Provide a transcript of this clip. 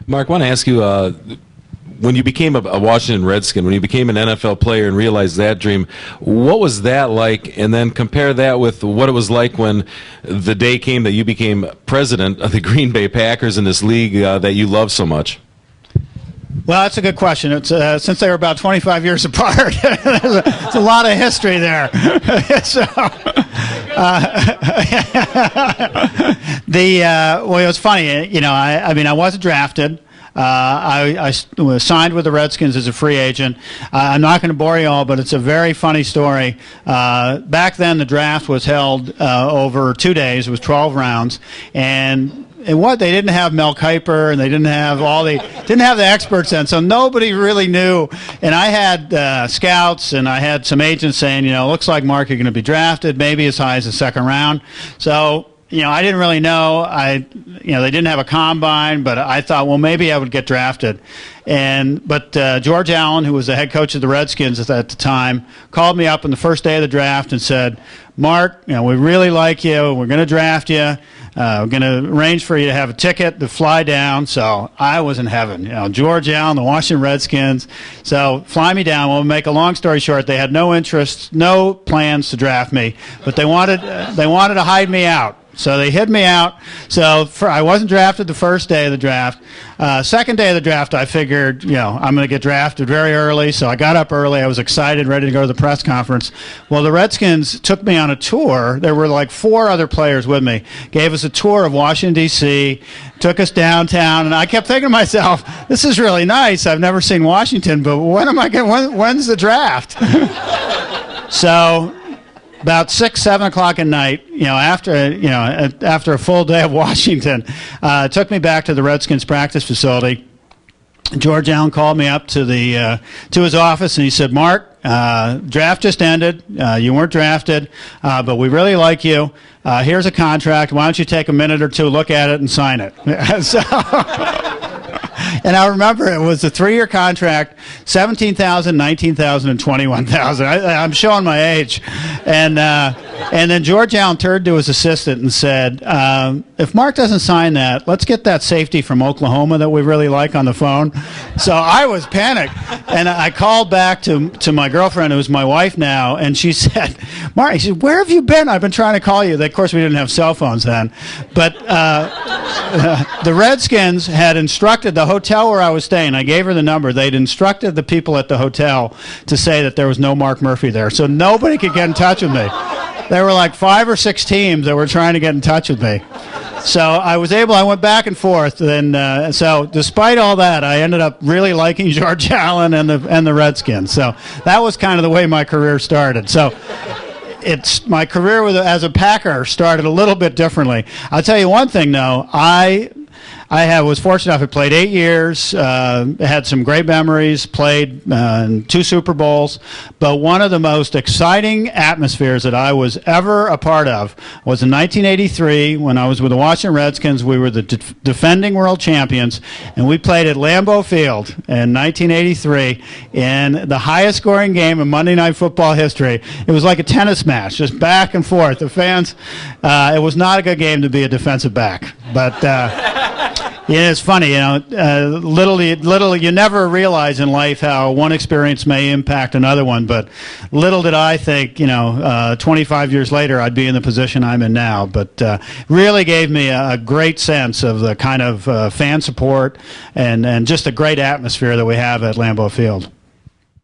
Mark, I want to ask you, when you became a Washington Redskin, when you became an NFL player and realized that dream, what was that like? And then compare that with what it was like when the day came that you became president of the Green Bay Packers in this league that you love so much. Well, that's a good question. It's since they were about 25 years apart, there's a lot of history there. So, well, it was funny. You know, I mean, I wasn't drafted. I was signed with the Redskins as a free agent. I'm not going to bore you all, but it's a very funny story. Back then, the draft was held over 2 days. It was 12 rounds, and what they didn't have Mel Kiper, and they didn't have the experts then, so nobody really knew. And I had scouts, and I had some agents saying, you know, looks like Mark, you're going to be drafted, maybe as high as the second round. So, you know, I didn't really know. You know, they didn't have a combine, but I thought, well, maybe I would get drafted. But George Allen, who was the head coach of the Redskins at the time, called me up on the first day of the draft and said, Mark, you know, we really like you. We're going to draft you. We're going to arrange for you to have a ticket to fly down. So I was in heaven. You know, George Allen, the Washington Redskins. So fly me down. We'll make a long story short. They had no interest, no plans to draft me, but they wanted to hide me out. So they hid me out. So I wasn't drafted the first day of the draft. Second day of the draft, I figured, you know, I'm going to get drafted very early. So I got up early. I was excited, ready to go to the press conference. Well, the Redskins took me on a tour. There were like 4 other players with me. Gave us a tour of Washington, D.C., took us downtown. And I kept thinking to myself, this is really nice. I've never seen Washington, but when's the draft? So about 6, 7 o'clock at night, after a full day of Washington, took me back to the Redskins practice facility. George Allen called me up to his office, and he said, "Mark, draft just ended. You weren't drafted, but we really like you. Here's a contract. Why don't you take a minute or two, look at it, and sign it?" And I remember it was a 3-year contract, $17,000, $19,000, and $21,000. I'm showing my age. And then George Allen turned to his assistant and said, if Mark doesn't sign that, let's get that safety from Oklahoma that we really like on the phone. So I was panicked. And I called back to my girlfriend, who's my wife now, and she said, "Mark," she said, "where have you been? I've been trying to call you." Of course, we didn't have cell phones then. But the Redskins had instructed the hotel where I was staying. I gave her the number. They'd instructed the people at the hotel to say that there was no Mark Murphy there, so nobody could get in touch with me. There were like 5 or 6 teams that were trying to get in touch with me. So I went back and forth, and so despite all that, I ended up really liking George Allen and the Redskins. So that was kind of the way my career started. So my career as a Packer started a little bit differently. I'll tell you one thing, though. I was fortunate enough. I played 8 years, had some great memories, played in 2 Super Bowls, but one of the most exciting atmospheres that I was ever a part of was in 1983 when I was with the Washington Redskins. We were the defending world champions, and we played at Lambeau Field in 1983 in the highest scoring game in Monday Night Football history. It was like a tennis match, just back and forth. The fans, it was not a good game to be a defensive back, but it's funny, little you never realize in life how one experience may impact another one, but little did I think, 25 years later I'd be in the position I'm in now. But really gave me a great sense of the kind of fan support and just a great atmosphere that we have at Lambeau Field.